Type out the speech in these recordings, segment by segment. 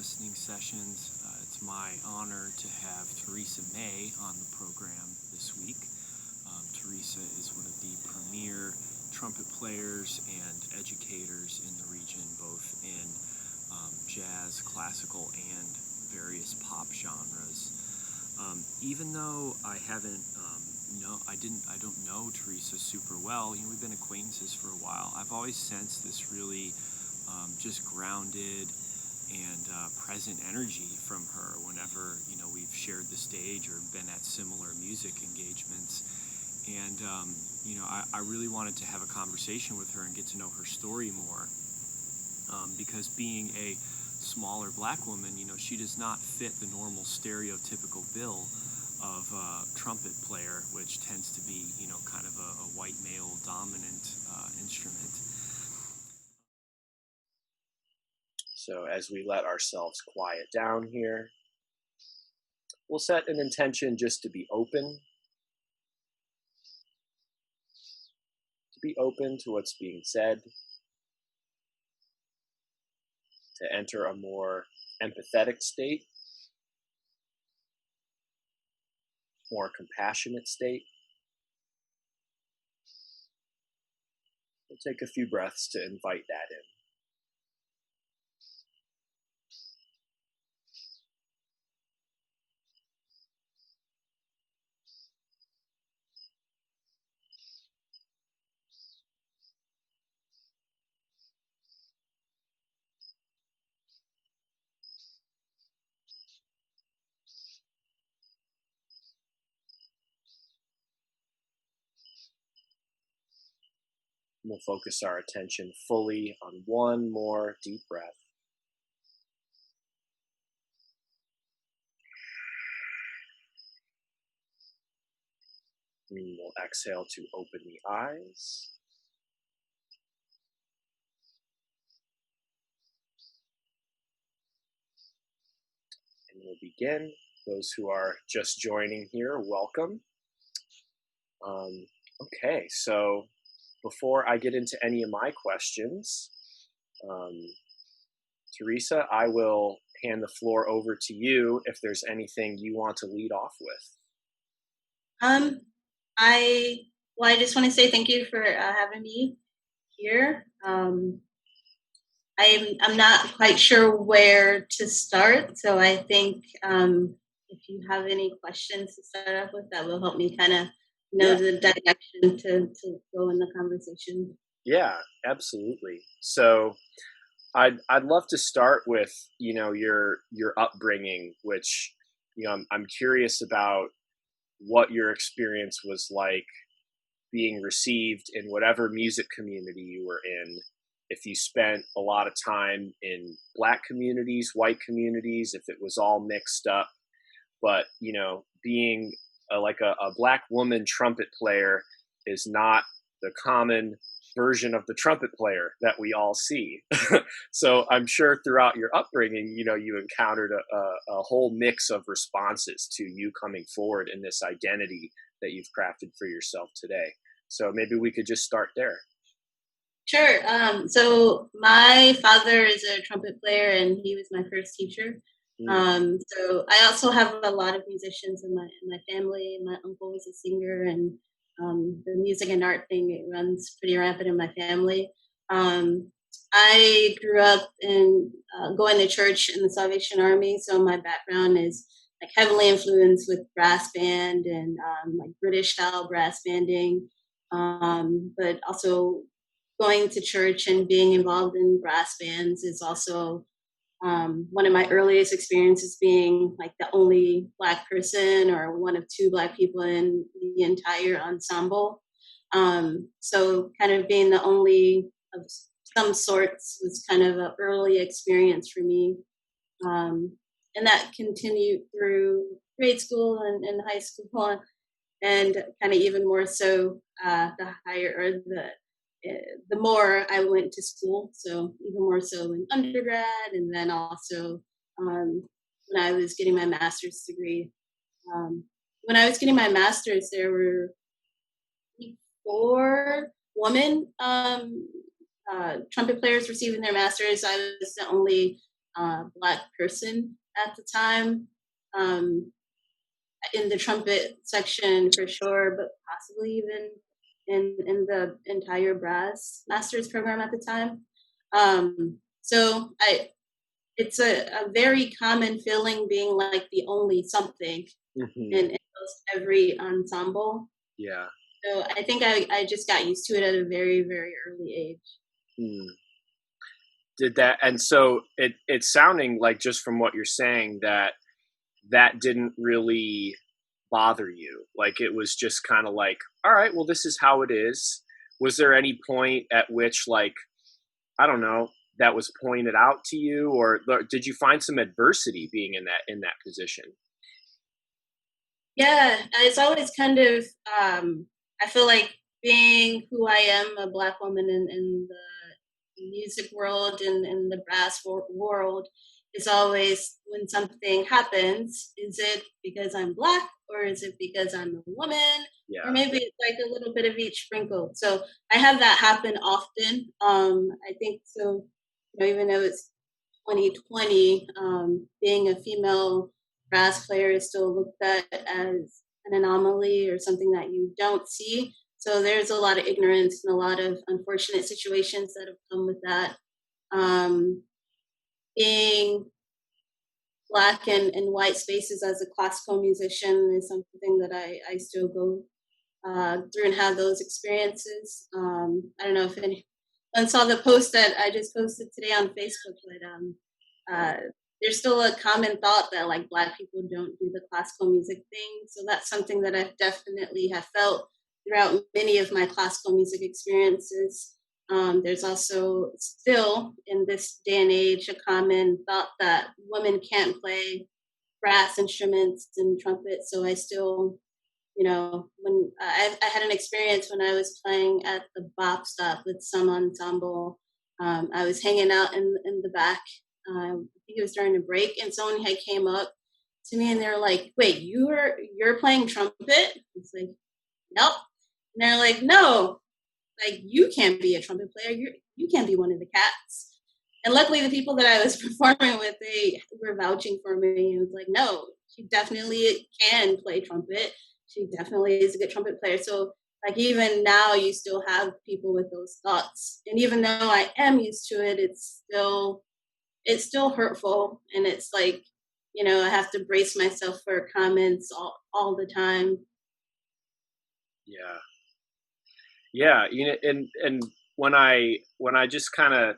listening sessions. It's my honor to have Theresa May on the program this week. Theresa is one of the premier trumpet players and educators in the region, both in jazz, classical, and various pop genres. Even though I haven't, I don't know Theresa super well. We've been acquaintances for a while. I've always sensed this really just grounded and present energy from her whenever we've shared the stage or been at similar music engagements. And I really wanted to have a conversation with her and get to know her story more, because being a smaller black woman, she does not fit the normal stereotypical bill of trumpet player, which tends to be kind of a white male dominant instrument. So as we let ourselves quiet down here, we'll set an intention just to be open to what's being said, to enter a more empathetic state, more compassionate state. We'll take a few breaths to invite that in. We'll focus our attention fully on one more deep breath. And we'll exhale to open the eyes. And we'll begin. Those who are just joining here, welcome. Okay, so before I get into any of my questions, Theresa, I will hand the floor over to you if there's anything you want to lead off with. I just want to say thank you for having me here. I'm not quite sure where to start, so I think if you have any questions to start off with, that will help me kind of know the direction to go in the conversation. Yeah, absolutely. So I'd love to start with your upbringing, which I'm curious about what your experience was like being received in whatever music community you were in. If you spent a lot of time in Black communities, white communities, if it was all mixed up, but being a Black woman trumpet player is not the common version of the trumpet player that we all see. So I'm sure throughout your upbringing, you encountered a whole mix of responses to you coming forward in this identity that you've crafted for yourself today. So maybe we could just start there. Sure. So my father is a trumpet player, and he was my first teacher. So I also have a lot of musicians in my family. My uncle is a singer, and the music and art thing, it runs pretty rampant in my family. I grew up in going to church in the Salvation Army, so my background is like heavily influenced with brass band and like British style brass banding, but also going to church and being involved in brass bands is also one of my earliest experiences, being like the only Black person or one of two Black people in the entire ensemble. So kind of being the only of some sorts was kind of an early experience for me. And that continued through grade school and high school, and kind of even more so the more I went to school, so even more so in undergrad, and then also when I was getting my master's degree. When I was getting my master's, there were 4 women trumpet players receiving their masters. I was the only Black person at the time. Um, in the trumpet section for sure, but possibly even in the entire brass master's program at the time. So it's a very common feeling being like the only something Hmm. in almost every ensemble. Yeah. So I think I just got used to it at a very, very early age. Mm. Did that, and so it's sounding like, just from what you're saying, that that didn't really bother you. Like, it was just kind of like, all right, well, this is how it is. Was there any point at which, like, I don't know, that was pointed out to you, or did you find some adversity being in that position? Yeah, it's always kind of, I feel like being who I am, a Black woman in the music world and in the brass world, is always when something happens, is it because I'm Black or is it because I'm a woman? Or Yeah. maybe it's like a little bit of each sprinkled. So I have that happen often. I think so, even though it's 2020, being a female brass player is still looked at as an anomaly or something that you don't see. So there's a lot of ignorance and a lot of unfortunate situations that have come with that. Um, being Black and white spaces as a classical musician is something that I still go through and have those experiences. I don't know if anyone saw the post that I just posted today on Facebook, but there's still a common thought that like Black people don't do the classical music thing. So that's something that I definitely have felt throughout many of my classical music experiences. There's also still in this day and age a common thought that women can't play brass instruments and trumpets. So I still, when I had an experience when I was playing at the Bop Stop with some ensemble. I was hanging out in the back. I think it was during a break, and someone had came up to me and they were like, "Wait, you're playing trumpet?" It's like, "Nope." And they're like, "No, like you can't be a trumpet player. You can't be one of the cats." And luckily, the people that I was performing with, they were vouching for me and was like, "No, she definitely can play trumpet. She definitely is a good trumpet player." So, like even now, you still have people with those thoughts, and even though I am used to it, it's still hurtful, and it's like, I have to brace myself for comments all the time. Yeah. Yeah. And when I just kind of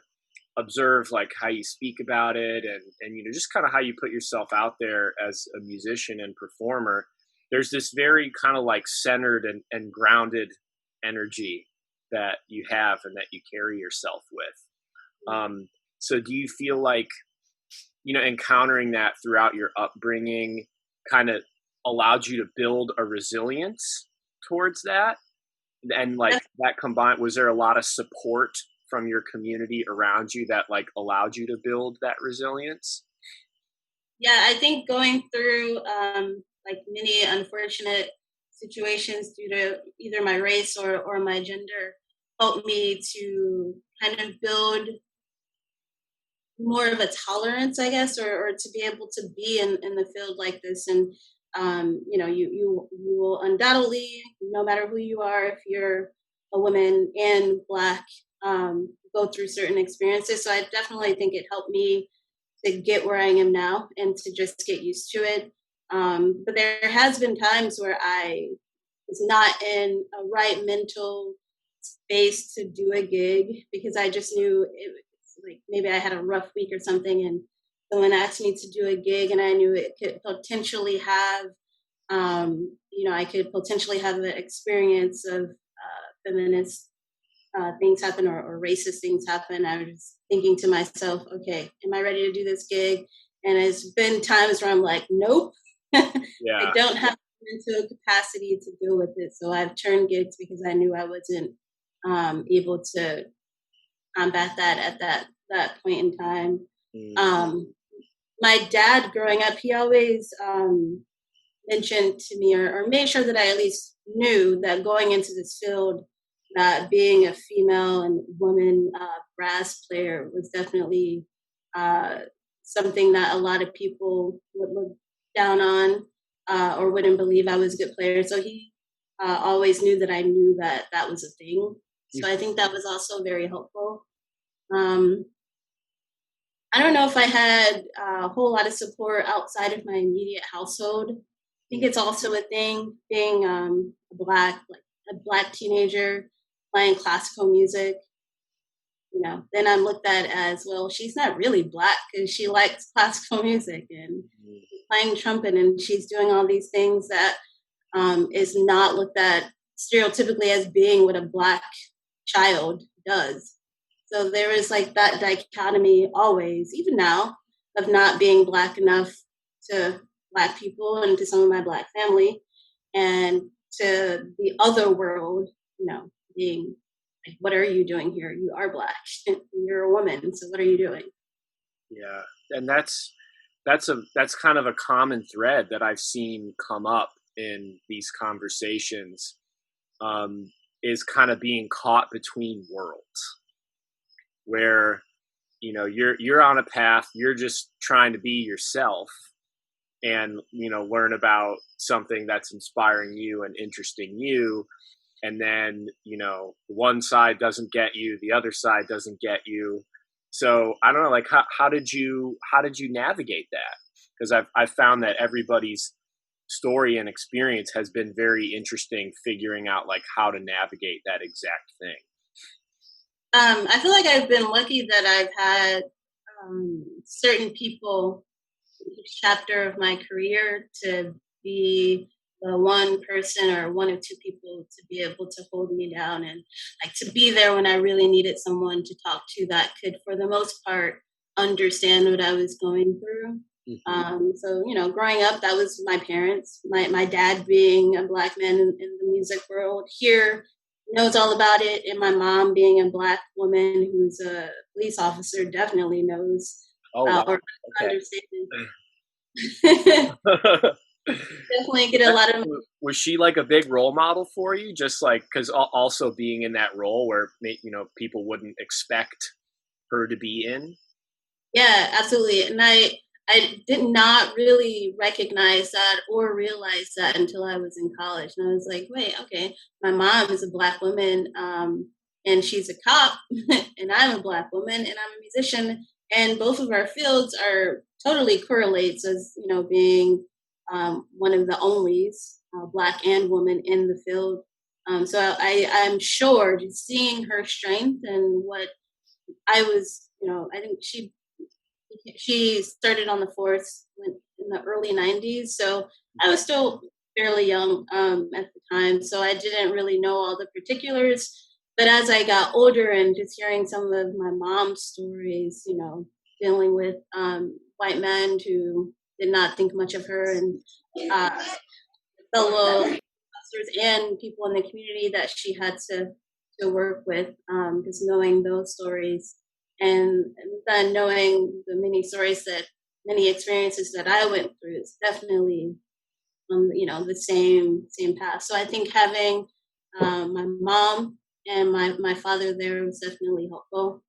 observe, like, how you speak about it, and just kind of how you put yourself out there as a musician and performer, there's this very kind of like centered and grounded energy that you have and that you carry yourself with. So do you feel like, encountering that throughout your upbringing kind of allowed you to build a resilience towards that? And like that combined, was there a lot of support from your community around you that like allowed you to build that resilience? Yeah, I think going through like many unfortunate situations due to either my race or my gender helped me to kind of build more of a tolerance, I guess, or to be able to be in the field like this. And you will undoubtedly, no matter who you are, if you're a woman and Black, go through certain experiences. So I definitely think it helped me to get where I am now and to just get used to it. But there has been times where I was not in a right mental space to do a gig because I just knew it was like maybe I had a rough week or something, and someone asked me to do a gig, and I knew it could potentially have, I could potentially have an experience of feminist things happen or racist things happen. I was thinking to myself, okay, am I ready to do this gig? And it's been times where I'm like, nope, I Yeah. don't have the mental capacity to deal with it. So I've turned gigs because I knew I wasn't able to combat that at that point in time. Mm. Um, my dad, growing up, he always mentioned to me or made sure that I at least knew that going into this field, that being a female and woman brass player was definitely uh, something that a lot of people would look down on, or wouldn't believe I was a good player. So he always knew that I knew that that was a thing. So I think that was also very helpful. Um, I don't know if I had a whole lot of support outside of my immediate household. I think it's also a thing being a black teenager playing classical music. Then I'm looked at as, well, she's not really black because she likes classical music and playing trumpet, and she's doing all these things that is not looked at stereotypically as being what a black child does. So there is like that dichotomy always, even now, of not being black enough to black people and to some of my black family, and to the other world, being like, what are you doing here? You are black. You're a woman. So what are you doing? Yeah. And that's kind of a common thread that I've seen come up in these conversations, is kind of being caught between worlds where, you're on a path, you're just trying to be yourself and, learn about something that's inspiring you and interesting you. And then, one side doesn't get you, the other side doesn't get you. So I don't know, like, how did you navigate that? Because I've found that everybody's story and experience has been very interesting, figuring out like how to navigate that exact thing. I feel like I've been lucky that I've had certain people in each chapter of my career to be the one person or one or two people to be able to hold me down and like to be there when I really needed someone to talk to that could, for the most part, understand what I was going through. So, growing up, that was my parents. My dad, being a black man in the music world here, knows all about it. And my mom, being a black woman who's a police officer, definitely knows or understands. Definitely get a lot of. Was she like a big role model for you? Just like, because also being in that role where, people wouldn't expect her to be in. Yeah, absolutely. And I did not really recognize that or realize that until I was in college. And I was like, wait, okay, my mom is a black woman, and she's a cop, and I'm a black woman, and I'm a musician, and both of our fields are totally correlates as being one of the onlys, black and woman in the field. So I'm sure just seeing her strength and what I was, I think she started on the force in the early 90s. So I was still fairly young at the time. So I didn't really know all the particulars. But as I got older and just hearing some of my mom's stories, dealing with white men who did not think much of her, and fellow officers and people in the community that she had to work with, just knowing those stories. And then knowing the many experiences that I went through, it's definitely, the same path. So I think having my mom and my father there was definitely helpful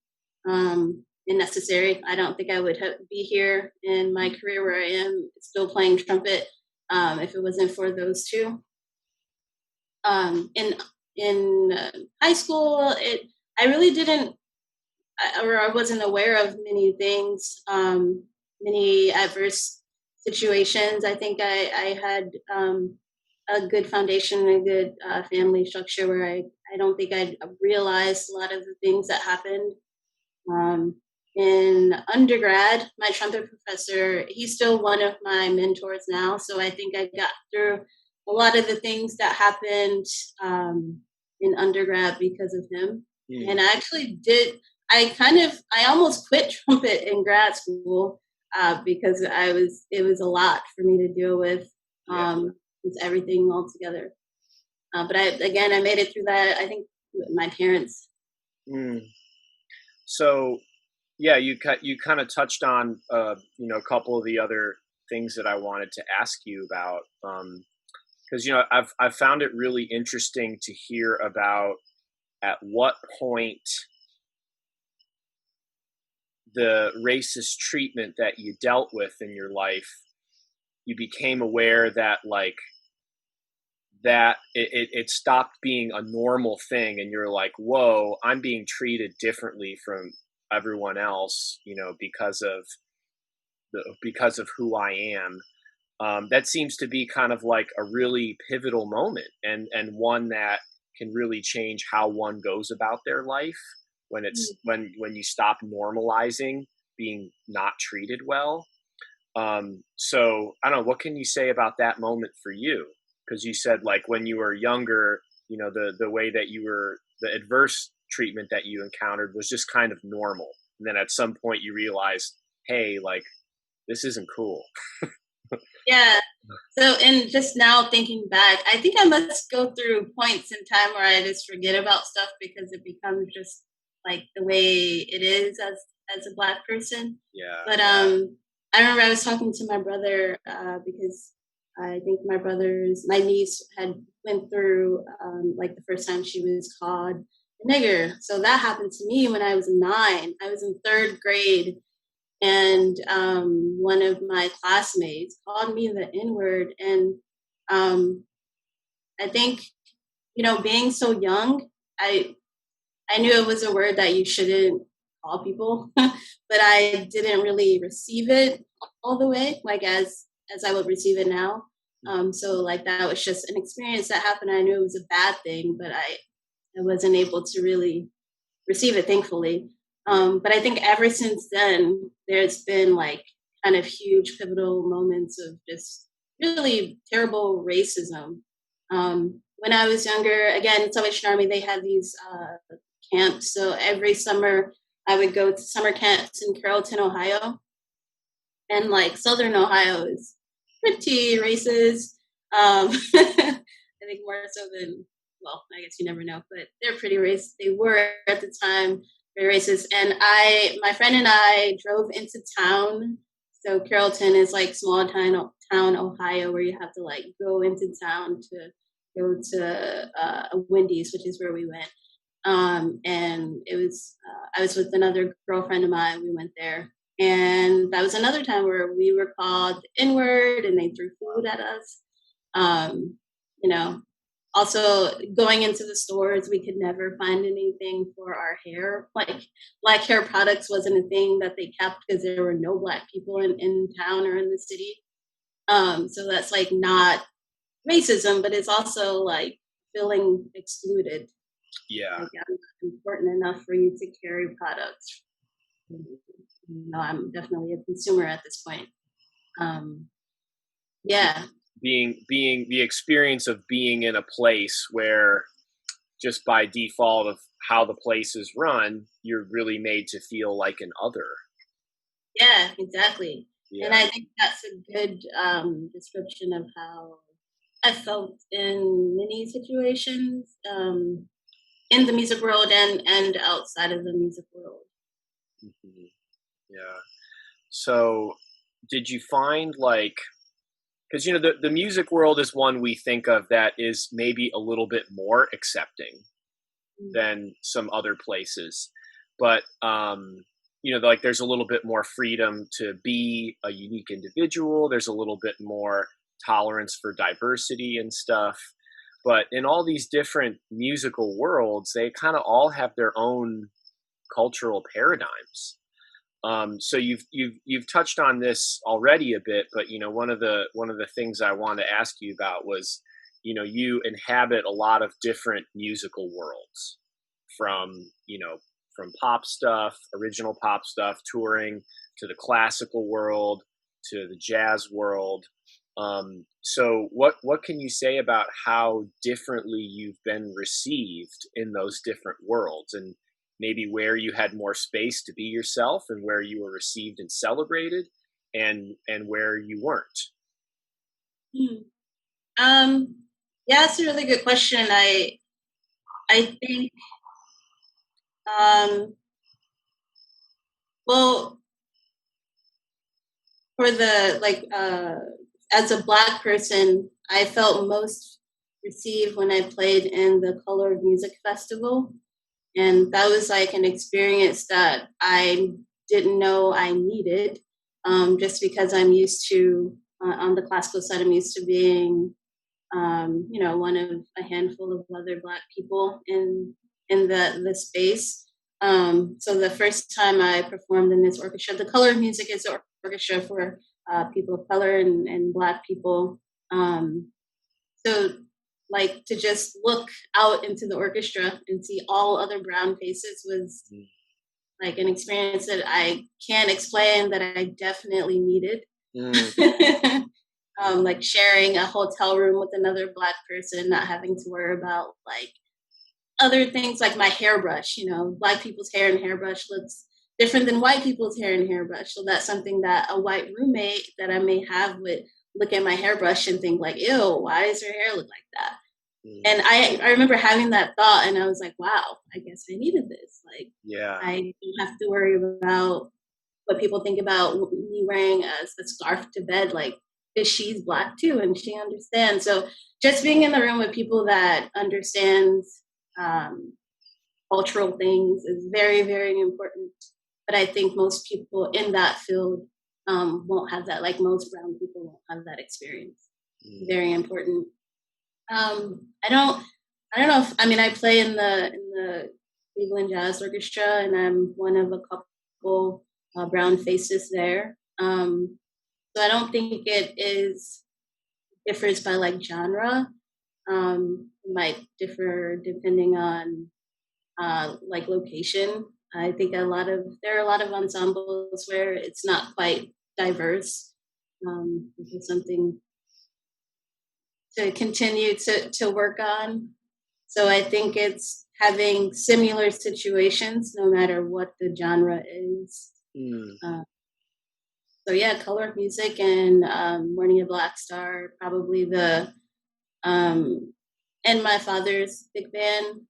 and necessary. I don't think I would be here in my career where I am, still playing trumpet, if it wasn't for those two. In high school, I really didn't. I wasn't aware of many things, many adverse situations. I think I had a good foundation and a good family structure where I don't think I realized a lot of the things that happened. In undergrad, my trumpet professor, he's still one of my mentors now. So I think I got through a lot of the things that happened in undergrad because of him. And I actually I almost quit trumpet in grad school because it was a lot for me to deal with, everything all together. But I made it through that. I think my parents. So, yeah, you kind of touched on a couple of the other things that I wanted to ask you about, because I've found it really interesting to hear about at what point the racist treatment that you dealt with in your life, you became aware that like that it stopped being a normal thing, and you're like, whoa, I'm being treated differently from everyone else, you know, because of who I am. That seems to be kind of like a really pivotal moment, and one that can really change how one goes about their life when it's when you stop normalizing being not treated well. So I don't know, what can you say about that moment for you? Because you said like when you were younger, you know, the way that you were, the adverse treatment that you encountered was just kind of normal, and then at some point you realized, hey, like this isn't cool. Yeah. So, and just now thinking back, I think I must go through points in time where I just forget about stuff because it becomes just like the way it is as a Black person. Yeah. But I remember I was talking to my brother because I think my niece had went through like the first time she was called a nigger. So that happened to me when I was 9. I was in 3rd grade, and one of my classmates called me the N-word. And I think, you know, being so young, I knew it was a word that you shouldn't call people, but I didn't really receive it all the way, like as I would receive it now. So like that was just an experience that happened. I knew it was a bad thing, but I wasn't able to really receive it, thankfully. But I think ever since then, there's been like kind of huge pivotal moments of just really terrible racism. When I was younger, again, in Salvation Army, they had these camps. So every summer, I would go to summer camps in Carrollton, Ohio. And like Southern Ohio is pretty racist. I think more so than, well, I guess you never know, but they're pretty racist. They were at the time very racist. And my friend and I drove into town. So Carrollton is like small town Ohio, where you have to like go into town to go to a Wendy's, which is where we went. And it was I was with another girlfriend of mine. We went there, and that was another time where we were called N-word, and they threw food at us. You know, also going into the stores, we could never find anything for our hair. Like Black hair products wasn't a thing that they kept because there were no Black people in town or in the city. So that's like not racism, but it's also like feeling excluded. Yeah. Like I'm not important enough for you to carry products. You know, I'm definitely a consumer at this point. Yeah. Being the experience of being in a place where just by default of how the place is run, you're really made to feel like an other. Yeah, exactly. Yeah. And I think that's a good description of how I felt in many situations in the music world and outside of the music world. Mm-hmm. Yeah. So did you find like, because, you know, the music world is one we think of that is maybe a little bit more accepting than some other places. But, you know, like there's a little bit more freedom to be a unique individual. There's a little bit more tolerance for diversity and stuff. But in all these different musical worlds, they kind of all have their own cultural paradigms. So you've touched on this already a bit, but you know, one of the things I wanted to ask you about was, you know, you inhabit a lot of different musical worlds, from, you know, from pop stuff, original pop stuff, touring, to the classical world, to the jazz world. So what can you say about how differently you've been received in those different worlds, and maybe where you had more space to be yourself and where you were received and celebrated, and where you weren't? Yeah, that's a really good question. I think well, for the like as a Black person, I felt most received when I played in the Colored Music Festival. And that was like an experience that I didn't know I needed, just because I'm used to, on the classical side, I'm used to being, one of a handful of other Black people in the space. So the first time I performed in this orchestra, the color of music is an orchestra for people of color and Black people. So like to just look out into the orchestra and see all other brown faces was like an experience that I can't explain, that I definitely needed. Like sharing a hotel room with another Black person, not having to worry about like other things like my hairbrush. Black people's hair and hairbrush looks different than white people's hair and hairbrush. So that's something that a white roommate that I may have would look at my hairbrush and think like, ew, why does her hair look like that? And I remember having that thought, and I was like, wow, I guess I needed this. Like, I don't have to worry about what people think about me wearing a scarf to bed. Like, because she's Black too, and she understands. So just being in the room with people that understand cultural things is very, very important. But I think most people in that field won't have that. Like most brown people won't have that experience. Very important. I don't know if, I play in the Cleveland Jazz Orchestra, and I'm one of a couple brown faces there. So I don't think differs by like genre. It might differ depending on like location. I think there are a lot of ensembles where it's not quite diverse. This is something to continue to work on. So I think it's having similar situations no matter what the genre is. So yeah, color of music and Morning a Black Star, probably and my father's big band,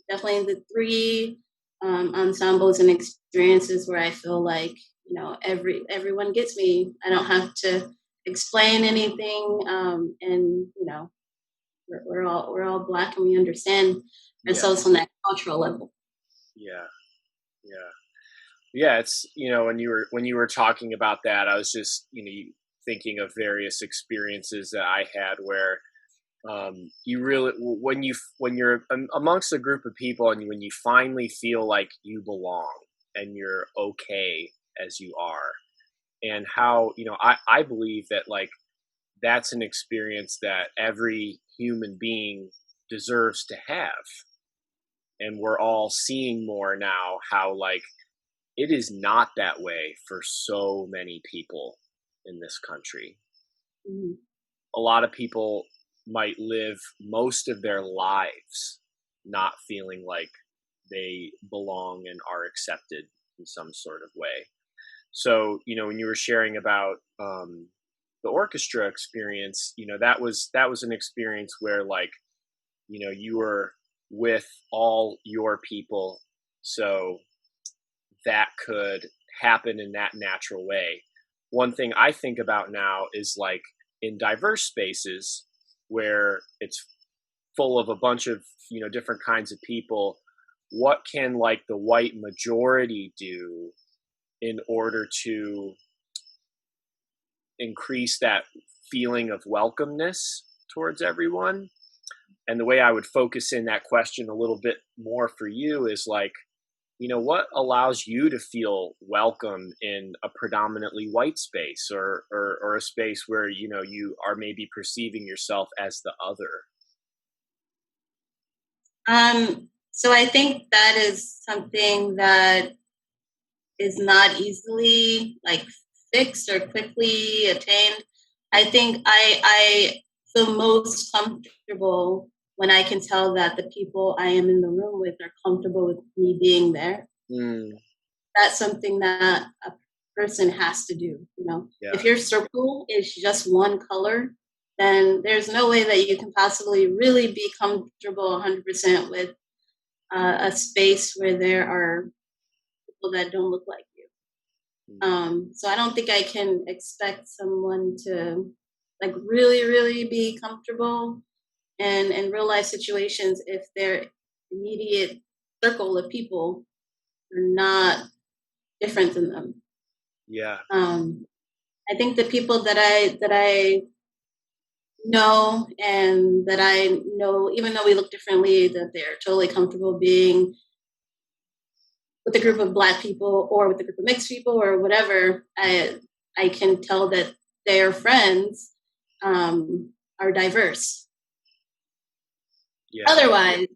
definitely the three ensembles and experiences where I feel like, everyone gets me. I don't have to explain anything, and we're all Black and we understand ourselves on that cultural level. It's when you were talking about that, I was just thinking of various experiences that I had where you really, when you're amongst a group of people and when you finally feel like you belong and you're okay as you are, and how I believe that like that's an experience that every human being deserves to have. And we're all seeing more now how like it is not that way for so many people in this country. A lot of people might live most of their lives not feeling like they belong and are accepted in some sort of way. So, when you were sharing about the orchestra experience, that was an experience where like, you were with all your people, so that could happen in that natural way. One thing I think about now is like in diverse spaces where it's full of a bunch of, different kinds of people, what can like the white majority do in order to increase that feeling of welcomeness towards everyone? And the way I would focus in that question a little bit more for you is like, what allows you to feel welcome in a predominantly white space or a space where, you are maybe perceiving yourself as the other? So I think that is something that is not easily like fixed or quickly attained. I think I feel most comfortable when I can tell that the people I am in the room with are comfortable with me being there. That's something that a person has to do. If your circle is just one color, then there's no way that you can possibly really be comfortable 100% with a space where there are people that don't look like you. So I don't think I can expect someone to like really, really be comfortable in real life situations if their immediate circle of people are not different than them. Yeah. I think the people that I know and that I know, even though we look differently, that they're totally comfortable being with a group of Black people or with a group of mixed people or whatever. I can tell that their friends are diverse. Yeah. Otherwise,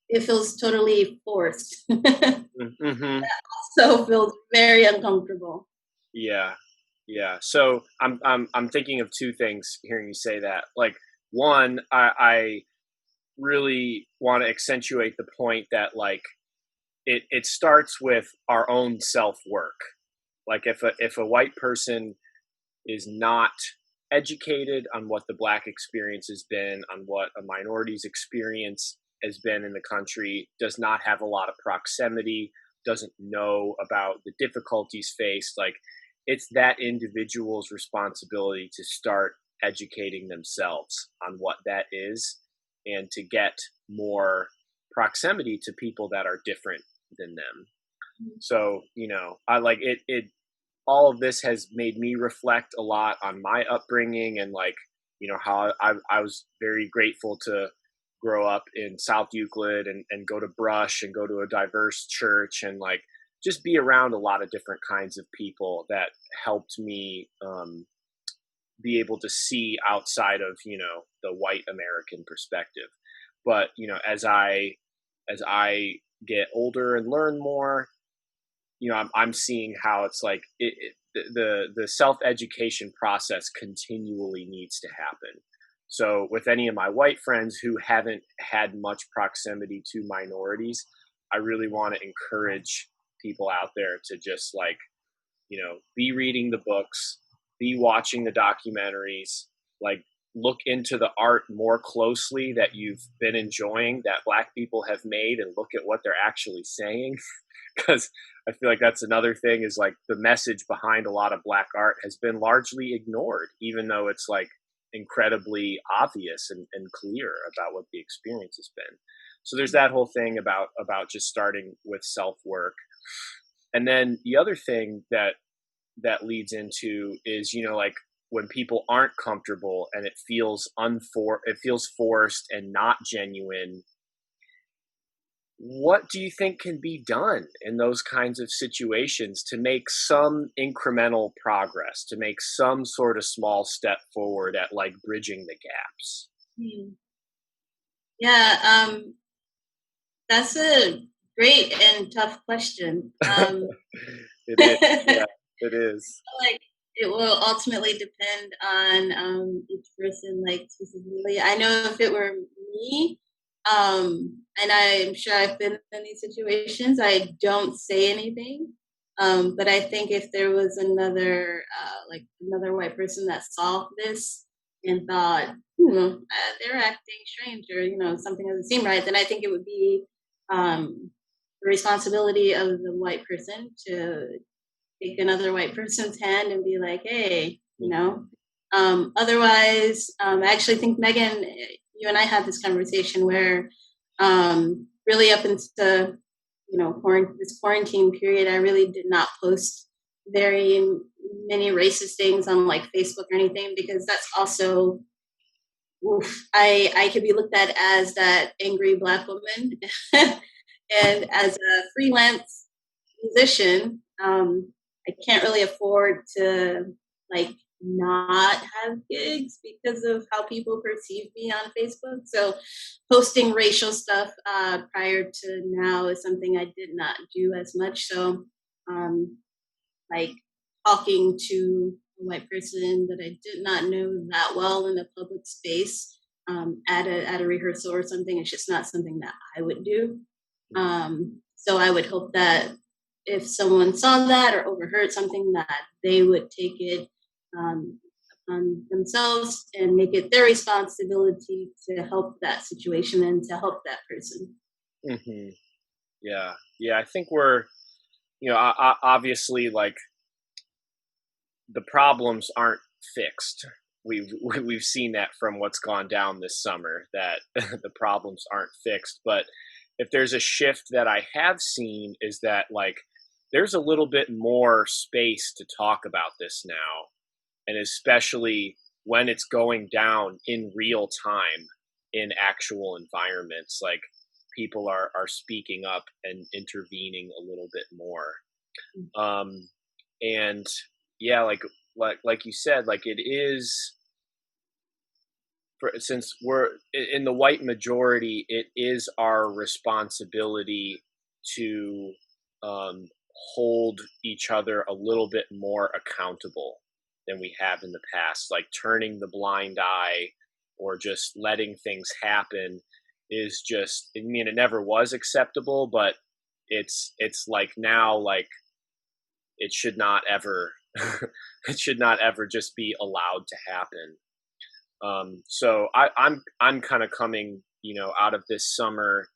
it feels totally forced. Mm-hmm. So feels very uncomfortable. Yeah. Yeah. So I'm thinking of two things hearing you say that. Like, one, I really want to accentuate the point that, like, it starts with our own self-work. Like, if a white person is not educated on what the Black experience has been, on what a minority's experience has been in the country, does not have a lot of proximity, doesn't know about the difficulties faced, like, it's that individual's responsibility to start educating themselves on what that is and to get more proximity to people that are different than them. So, I like it all of this has made me reflect a lot on my upbringing and, like, how I was very grateful to grow up in South Euclid and go to Brush and go to a diverse church and, like, just be around a lot of different kinds of people that helped me be able to see outside of, the white American perspective. But, as I get older and learn more, I'm seeing how it's like the self-education process continually needs to happen. So with any of my white friends who haven't had much proximity to minorities, I really want to encourage people out there to just, like, be reading the books, be watching the documentaries, like, look into the art more closely that you've been enjoying that Black people have made and look at what they're actually saying. Because I feel like that's another thing, is, like, the message behind a lot of Black art has been largely ignored, even though it's, like, incredibly obvious and clear about what the experience has been. So there's that whole thing about just starting with self-work. And then the other thing that leads into is, like, when people aren't comfortable and it feels forced and not genuine, what do you think can be done in those kinds of situations to make some incremental progress, to make some sort of small step forward at, like, bridging the gaps? Yeah, that's a great and tough question. It is. Yeah, it is. Like, it will ultimately depend on each person, like, specifically. I know if it were me, and I'm sure I've been in these situations, I don't say anything. But I think if there was another white person that saw this and thought, they're acting strange, or something doesn't seem right, then I think it would be the responsibility of the white person to take another white person's hand and be like, hey, otherwise, I actually think, Megan, you and I had this conversation where really up into, this quarantine period, I really did not post very many racist things on, like, Facebook or anything, because that's also, I could be looked at as that angry Black woman. And as a freelance musician, I can't really afford to, like, not have gigs because of how people perceive me on Facebook. So posting racial stuff prior to now is something I did not do as much. So like, talking to a white person that I did not know that well in a public space at a rehearsal or something, it's just not something that I would do. So I would hope that if someone saw that or overheard something, that they would take it upon themselves and make it their responsibility to help that situation and to help that person. Mm-hmm. Yeah. I think we're, obviously, like, the problems aren't fixed. We've seen that from what's gone down this summer, that the problems aren't fixed. But if there's a shift that I have seen, is that, like, there's a little bit more space to talk about this now, and especially when it's going down in real time in actual environments, like people are speaking up and intervening a little bit more. And yeah, like you said, like it is, since we're in the white majority, it is our responsibility to hold each other a little bit more accountable than we have in the past. Like turning the blind eye or just letting things happen is just, I mean, it never was acceptable, but it's like now, like it should not ever it should not ever just be allowed to happen. So I'm kind of coming, out of this summer,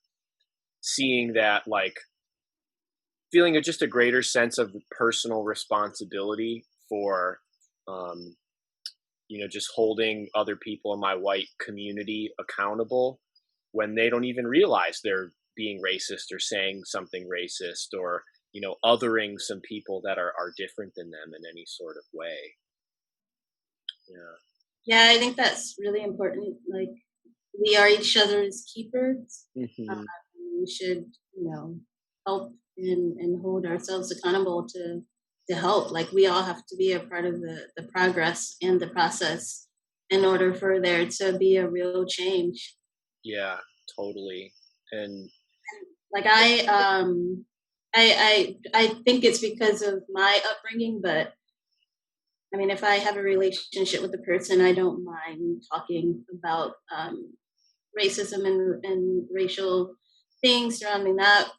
seeing that, like, feeling just a greater sense of personal responsibility for, just holding other people in my white community accountable when they don't even realize they're being racist or saying something racist, or, othering some people that are different than them in any sort of way. Yeah, I think that's really important. Like, we are each other's keepers. Mm-hmm. We should, help and hold ourselves accountable to help. Like, we all have to be a part of the progress and the process in order for there to be a real change. Yeah, totally. And like I think it's because of my upbringing, but I mean, if I have a relationship with a person, I don't mind talking about racism and racial things surrounding that.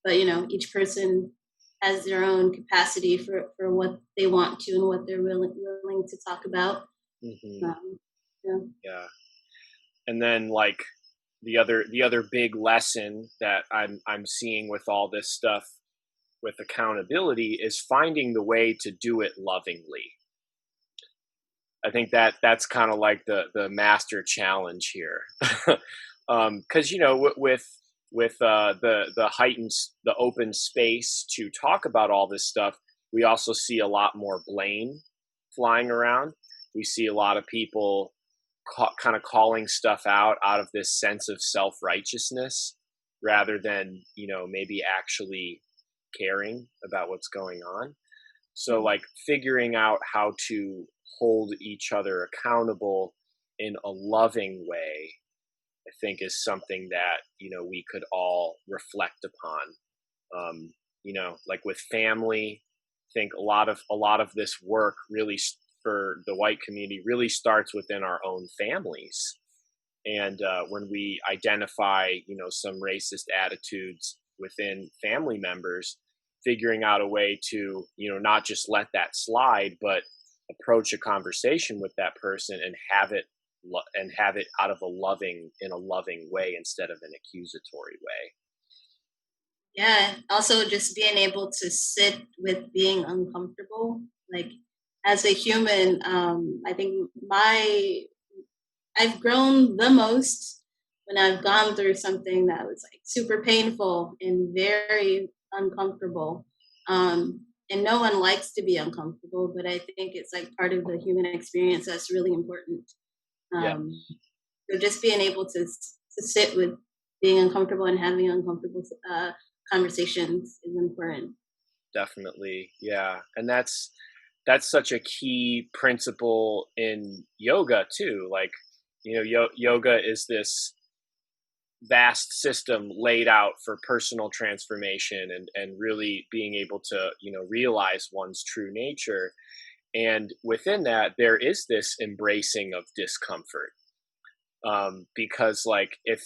But each person has their own capacity for what they want to and what they're willing to talk about. Mm-hmm. Yeah. And then, like, the other big lesson that I'm seeing with all this stuff with accountability is finding the way to do it lovingly. I think that's kind of like the master challenge here. Because with the heightened, the open space to talk about all this stuff, we also see a lot more blame flying around. We see a lot of people kind of calling stuff out of this sense of self-righteousness, rather than maybe actually caring about what's going on. So, like, figuring out how to hold each other accountable in a loving way, I think, is something that we could all reflect upon. Like with family, I think a lot of this work really, for the white community, really starts within our own families. And when we identify some racist attitudes within family members, figuring out a way to not just let that slide, but approach a conversation with that person and have it out of in a loving way instead of an accusatory way. Yeah. Also, just being able to sit with being uncomfortable. Like, as a human, I think I've grown the most when I've gone through something that was like super painful and very uncomfortable. And no one likes to be uncomfortable, but I think it's like part of the human experience that's really important. So just being able to sit with being uncomfortable and having uncomfortable conversations is important. Definitely. Yeah. And that's such a key principle in yoga too. Like, yoga is this vast system laid out for personal transformation and really being able to, realize one's true nature. And within that, there is this embracing of discomfort. Because, like, if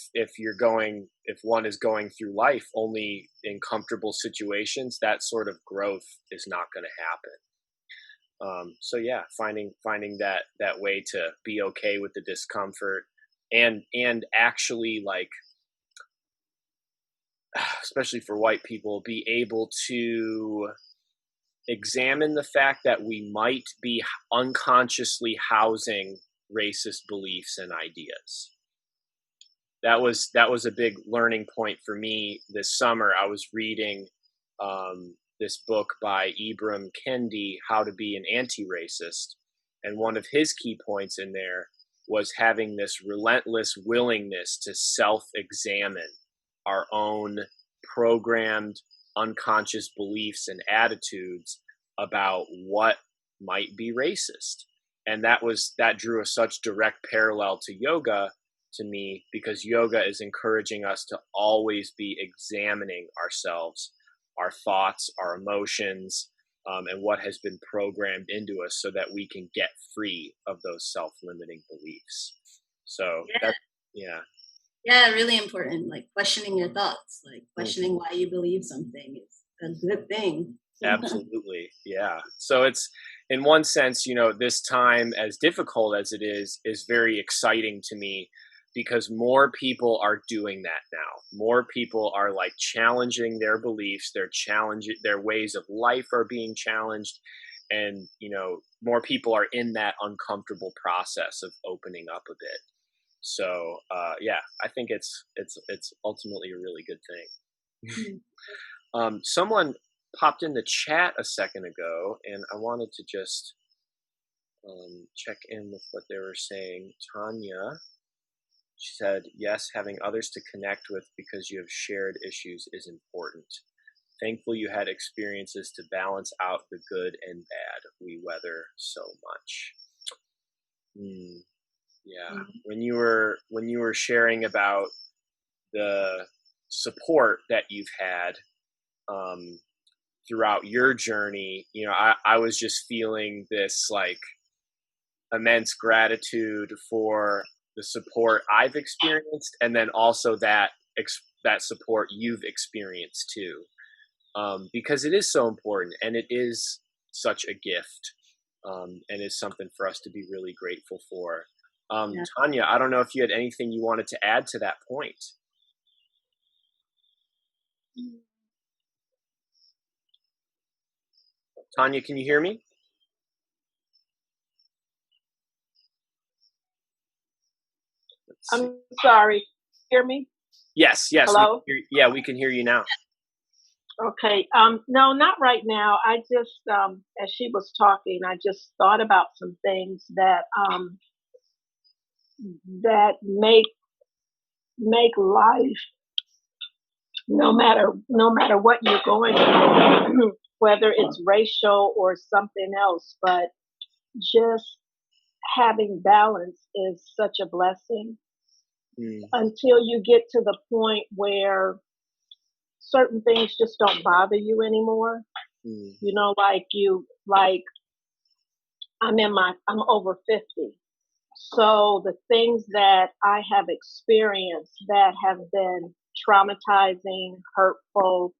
one is going through life only in comfortable situations, that sort of growth is not going to happen. So yeah, finding that way to be okay with the discomfort, and actually, like, especially for white people, be able to examine the fact that we might be unconsciously housing racist beliefs and ideas. That was a big learning point for me this summer. I was reading this book by Ibram Kendi, How to Be an Anti-Racist. And one of his key points in there was having this relentless willingness to self-examine our own programmed unconscious beliefs and attitudes about what might be racist. And that drew a such direct parallel to yoga to me, because yoga is encouraging us to always be examining ourselves, our thoughts, our emotions, and what has been programmed into us, so that we can get free of those self-limiting beliefs. So yeah, really important. Like questioning your thoughts, like questioning why you believe something is a good thing. Absolutely. Yeah. So it's, in one sense, this time, as difficult as it is very exciting to me, because more people are doing that now. More people are like challenging their beliefs, their ways of life are being challenged. And, more people are in that uncomfortable process of opening up a bit. So, I think it's ultimately a really good thing. Someone popped in the chat a second ago, and I wanted to just check in with what they were saying. Tanya, she said, yes, having others to connect with because you have shared issues is important. Thankful you had experiences to balance out the good and bad we weather so much. Yeah. When you were sharing about the support that you've had throughout your journey, I was just feeling this like immense gratitude for the support I've experienced, and then also that support you've experienced too, because it is so important, and it is such a gift, and is something for us to be really grateful for. Tanya, I don't know if you had anything you wanted to add to that point. Tanya, can you hear me? I'm sorry. Hear me? Yes. Hello? We can hear you now. Okay. No, not right now. I just, as she was talking, I just thought about some things that that make life, no matter what you're going through, whether it's racial or something else, but just having balance is such a blessing. Until you get to the point where certain things just don't bother you anymore. Like I'm over 50. So the things that I have experienced that have been traumatizing, hurtful,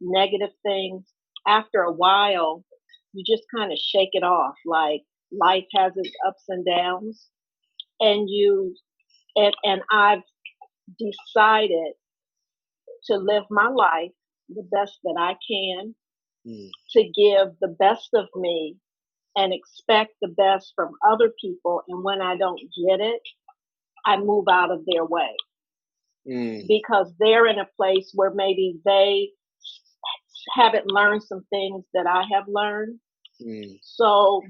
negative things, after a while, you just kind of shake it off. Like life has its ups and downs, and I've decided to live my life the best that I can, to give the best of me and expect the best from other people. And when I don't get it, I move out of their way, because they're in a place where maybe they haven't learned some things that I have learned. So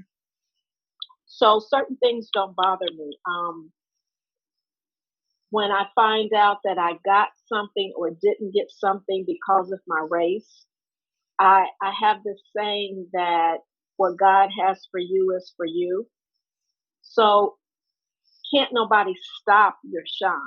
certain things don't bother me. When I find out that I got something or didn't get something because of my race, I have this saying that what God has for you is for you. So can't nobody stop your shine.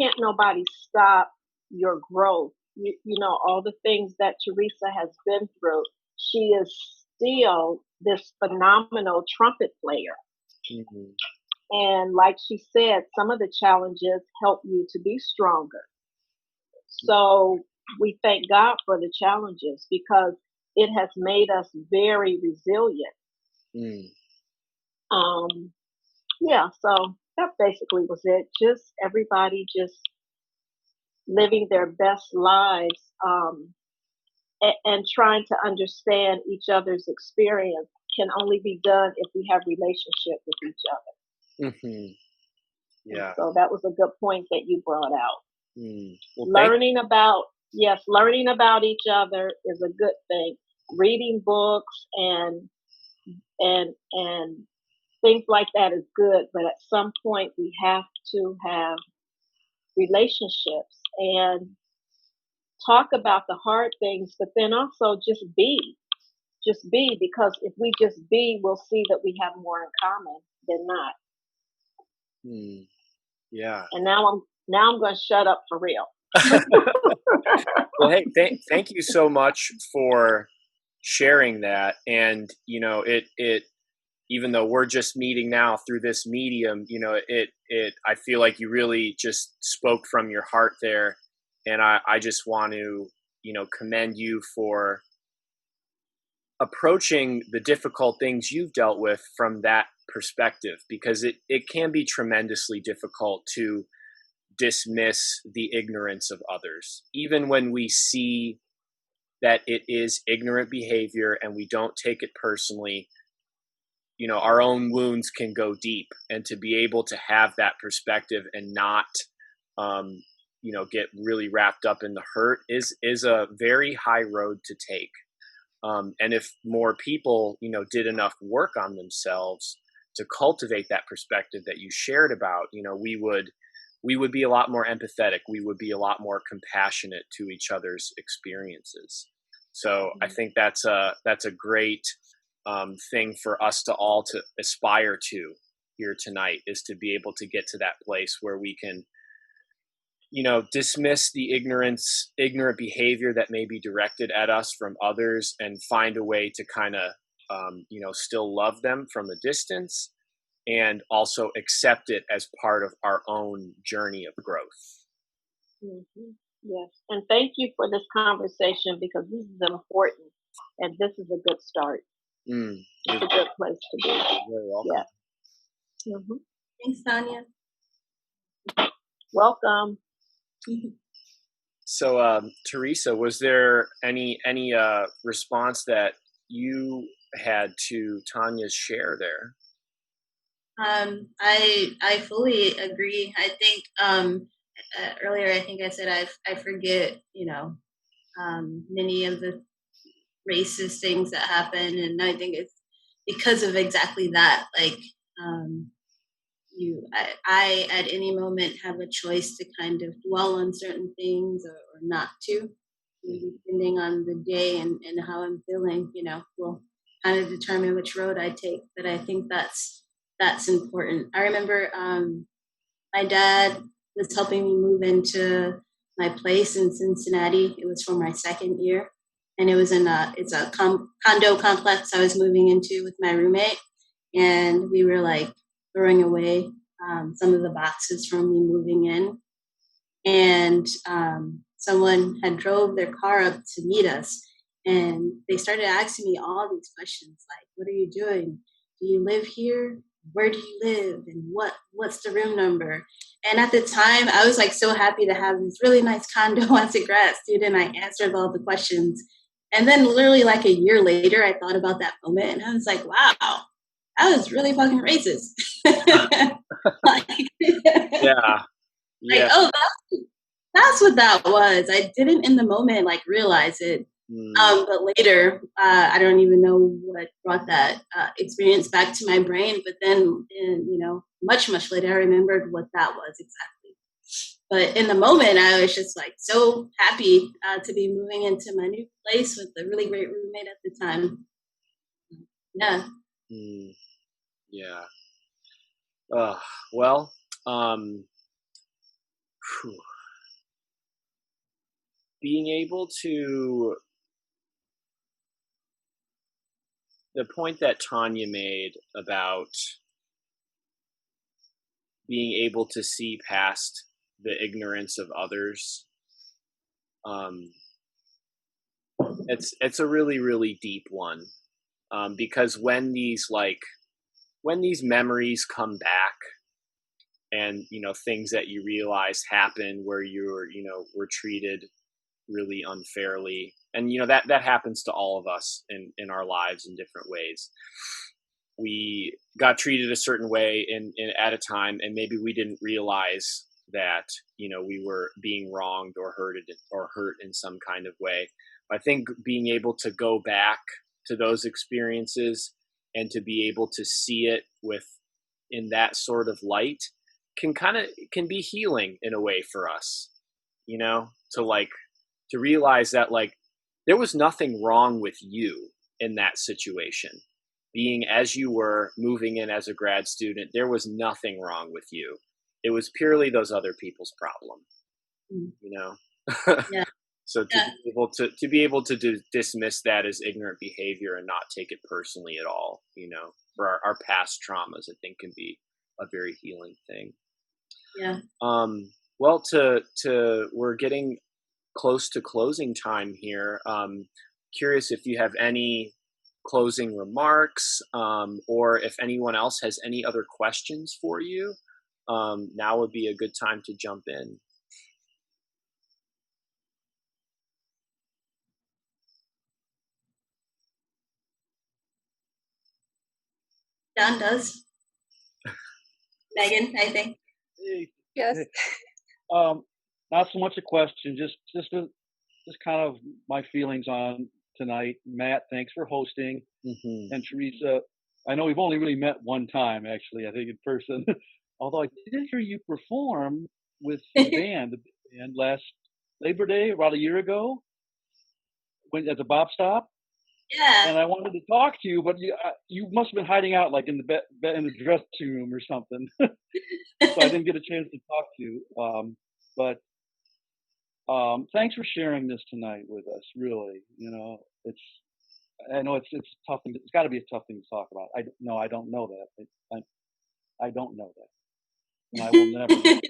Can't nobody stop your growth. You know, all the things that Theresa has been through. She is still this phenomenal trumpet player. And like she said, some of the challenges help you to be stronger. So we thank God for the challenges, because it has made us very resilient. So that basically was it. Just everybody just living their best lives, and trying to understand each other's experience can only be done if we have relationship with each other. Yeah. So that was a good point that you brought out. Well, learning about yes, learning about each other is a good thing. Reading books and things like that is good, but at some point we have to have relationships and talk about the hard things, but then also just be, because if we just be, we'll see that we have more in common than not. Yeah. And now I'm going to shut up for real. Well, hey, thank you so much for sharing that. And, it, even though we're just meeting now through this medium, I feel like you really just spoke from your heart there. And I just want to, commend you for approaching the difficult things you've dealt with from that perspective, because it can be tremendously difficult to dismiss the ignorance of others, even when we see that it is ignorant behavior and we don't take it personally. Our own wounds can go deep, and to be able to have that perspective and not get really wrapped up in the hurt is a very high road to take. And if more people did enough work on themselves to cultivate that perspective that you shared about, we would be a lot more empathetic. We would be a lot more compassionate to each other's experiences. So I think that's a great thing for us to all to aspire to here tonight, is to be able to get to that place where we can, dismiss the ignorant behavior that may be directed at us from others, and find a way to kind of, still love them from a distance, and also accept it as part of our own journey of growth. Mm-hmm. Yes. And thank you for this conversation, because this is important and this is a good start. It's a good place to be. You're welcome. Yeah. Mm-hmm. Thanks, Tanya. Welcome. So, Theresa, was there any response that you had to Tanya's share there? I fully agree. I think earlier I think I said I forget many of the racist things that happen, and I think it's because of exactly that. Like I at any moment have a choice to kind of dwell on certain things or not to, depending on the day and how I'm feeling. Will kind of determine which road I take. But I think that's important. I remember my dad was helping me move into my place in Cincinnati. It was for my second year, and it was it's a condo complex I was moving into with my roommate, and we were like throwing away some of the boxes from me moving in, and someone had drove their car up to meet us, and they started asking me all these questions like, "What are you doing? Do you live here? Where do you live? And what's the room number?" And at the time, I was like so happy to have this really nice condo as a grad student. I answered all the questions. And then literally like a year later, I thought about that moment and I was like, wow, I was really fucking racist. Yeah. Like, oh, that's what that was. I didn't in the moment like realize it. But later, I don't even know what brought that experience back to my brain. But then, much, much later, I remembered what that was exactly. But in the moment, I was just like so happy to be moving into my new place with a really great roommate at the time. Yeah. Yeah. Well, being able to, the point that Tanya made about being able to see past the ignorance of others, it's a really, really deep one, because when these memories come back, and things that you realize happen where were treated really unfairly, and that happens to all of us in our lives in different ways. We got treated a certain way in at a time, and maybe we didn't realize that, we were being wronged or hurt in some kind of way. I think being able to go back to those experiences and to be able to see it in that sort of light can be healing in a way for us, to realize that there was nothing wrong with you in that situation. Being as you were, moving in as a grad student, there was nothing wrong with you. It was purely those other people's problem, Yeah. So to be able to dismiss that as ignorant behavior and not take it personally at all, for our past traumas, I think can be a very healing thing. Yeah. Well, we're getting close to closing time here. Curious if you have any closing remarks, or if anyone else has any other questions for you. Now would be a good time to jump in. John does. Megan, I think. Yes. Not so much a question, just kind of my feelings on tonight. Matt, thanks for hosting. Mm-hmm. And Theresa, I know we've only really met one time, actually, I think in person. Although I did hear you perform with the band last Labor Day, about a year ago, at the Bop Stop. Yeah. And I wanted to talk to you, but you must have been hiding out like in the dressing room or something. So I didn't get a chance to talk to you. But thanks for sharing this tonight with us. Really, I know it's tough. It's got to be a tough thing to talk about. I don't know that. I don't know that, and I will never know that.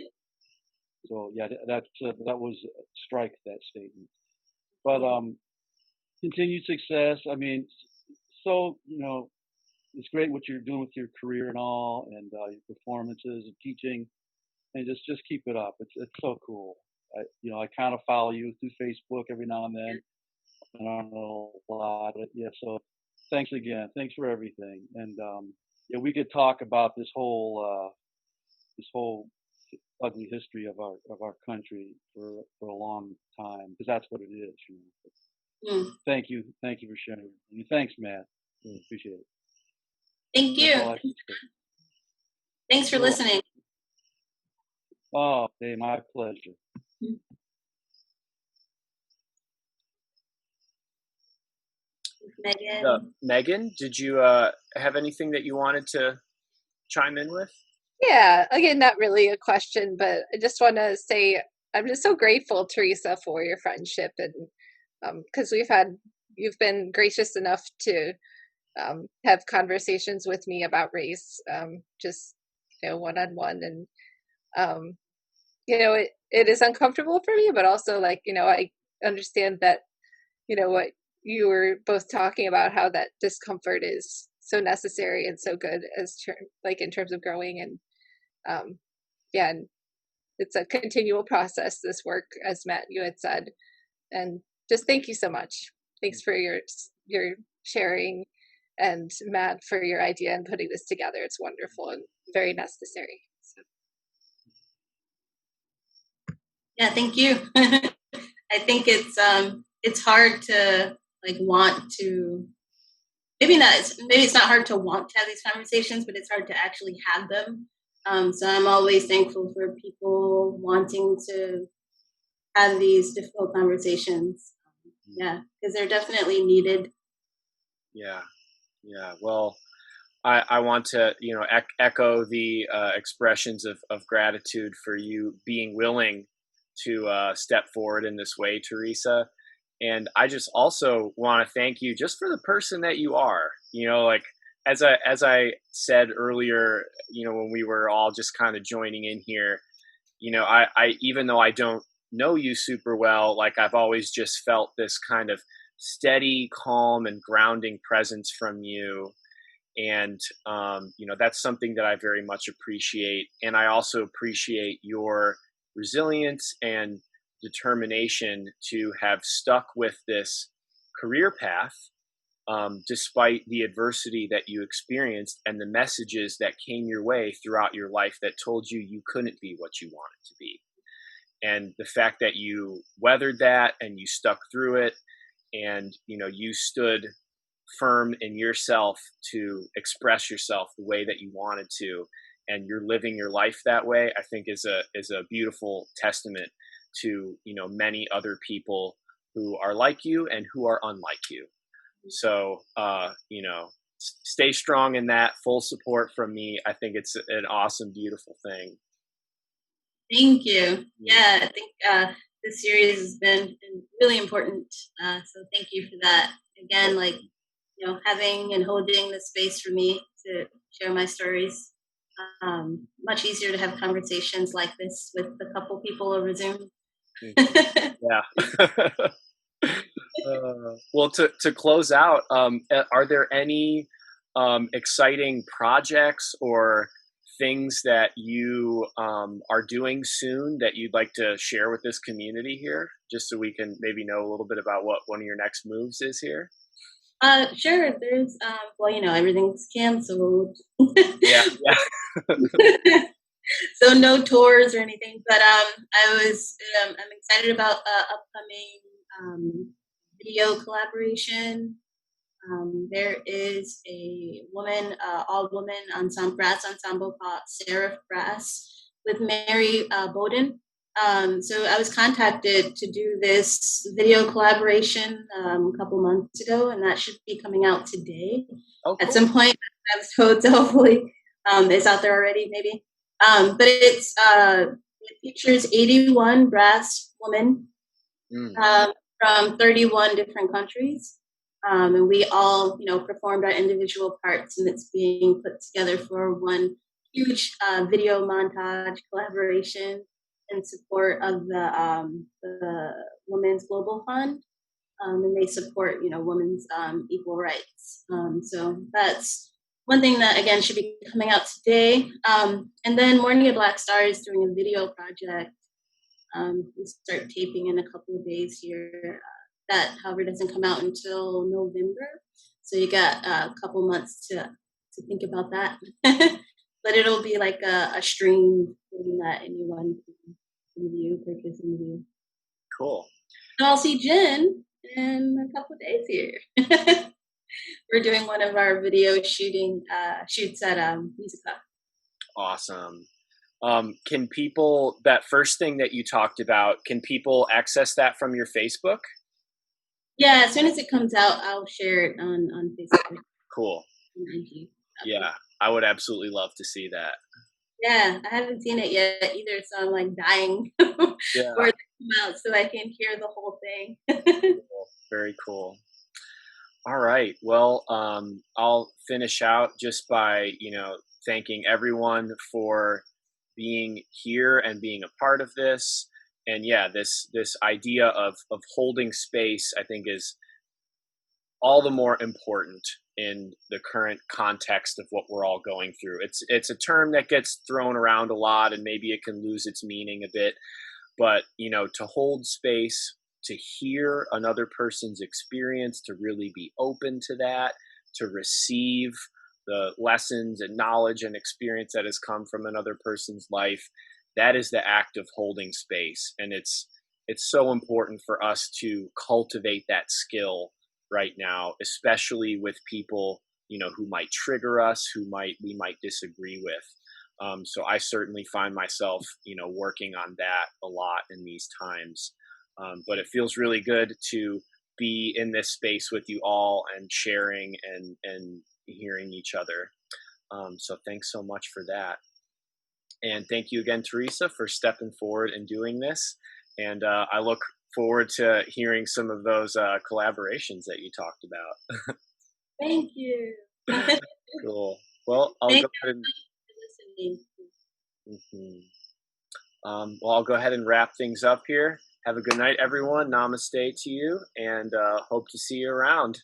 So yeah, that was strike that statement. But continued success. I mean, so it's great what you're doing with your career and all, and your performances and teaching, and just keep it up. It's so cool. I kind of follow you through Facebook every now and then. I don't know a lot, but yeah. So thanks again. Thanks for everything. And we could talk about this whole ugly history of our country for a long time, because that's what it is. Thank you for sharing. And thanks, Matt. Appreciate it. Thank you. Thanks for listening. Oh, hey, my pleasure. Megan, did you have anything that you wanted to chime in with? Yeah, again, not really a question, but I just want to say I'm just so grateful, Theresa, for your friendship, and because you've been gracious enough to have conversations with me about race, just one-on-one, and it is uncomfortable for me, but also I understand that what you were both talking about, how that discomfort is so necessary and so good in terms of growing, and and it's a continual process, this work, as Matt, you had said. And just thank you so much. Thanks for your sharing, and Matt, for your idea and putting this together. It's wonderful and very necessary. So. Yeah, thank you. I think it's hard to want to, maybe it's not hard to want to have these conversations, but it's hard to actually have them. So I'm always thankful for people wanting to have these difficult conversations. Yeah, because they're definitely needed. Yeah. Well, I want to, echo the expressions of gratitude for you being willing to step forward in this way, Theresa. And I just also want to thank you just for the person that you are. As I said earlier, when we were all just kind of joining in here, I even though I don't know you super well, I've always just felt this kind of steady, calm, and grounding presence from you. And, that's something that I very much appreciate. And I also appreciate your resilience and determination to have stuck with this career path despite the adversity that you experienced and the messages that came your way throughout your life that told you you couldn't be what you wanted to be. And the fact that you weathered that and you stuck through it, and you stood firm in yourself to express yourself the way that you wanted to, and you're living your life that way, I think is a beautiful testament to many other people who are like you and who are unlike you. So stay strong in that. Full support from me. I think it's an awesome, beautiful thing. Thank you. Yeah, I think this series has been really important. So thank you for that. Again, having and holding the space for me to share my stories. Much easier to have conversations like this with a couple people over Zoom. Yeah. Well, to close out, are there any exciting projects or things that you are doing soon that you'd like to share with this community here, just so we can maybe know a little bit about what one of your next moves is here? Sure. There's everything's canceled. Yeah. So no tours or anything, but I'm excited about upcoming video collaboration. There is a woman, all woman brass ensemble called Seraph Brass with Mary Bowden. So I was contacted to do this video collaboration a couple months ago, and that should be coming out today. Oh, cool. At some point. I was told, so hopefully it's out there already, maybe. But it features 81 brass women from 31 different countries. And we all, performed our individual parts, and it's being put together for one huge video montage collaboration in support of the Women's Global Fund. And they support, women's equal rights. So that's one thing that, again, should be coming out today. And then Morning of Black Star is doing a video project. We start taping in a couple of days here. That, however, doesn't come out until November. So you got a couple months to think about that. But it'll be like a stream that anyone can view, purchase and view. Cool. So I'll see Jen in a couple of days here. We're doing one of our video shoots at Musica. Awesome. Can people, that first thing that you talked about, can people access that from your Facebook? Yeah, as soon as it comes out, I'll share it on Facebook. Cool. Yeah, I would absolutely love to see that. Yeah, I haven't seen it yet either, so I'm like dying for it to come out so I can hear the whole thing. Cool. Very cool. All right. Well, I'll finish out just by, thanking everyone for being here and being a part of this. And yeah, this idea of holding space, I think, is all the more important in the current context of what we're all going through. It's a term that gets thrown around a lot, and maybe it can lose its meaning a bit. But, to hold space, to hear another person's experience, to really be open to that, to receive the lessons and knowledge and experience that has come from another person's life, that is the act of holding space. And it's so important for us to cultivate that skill right now, especially with people, who might trigger us, who we might disagree with. So I certainly find myself, working on that a lot in these times. But it feels really good to be in this space with you all and sharing and hearing each other. So thanks so much for that. And thank you again, Theresa, for stepping forward and doing this. And I look forward to hearing some of those collaborations that you talked about. Thank you. Cool. Well, I'll go ahead and I'll go ahead and wrap things up here. Have a good night, everyone. Namaste to you, and hope to see you around.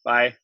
Bye.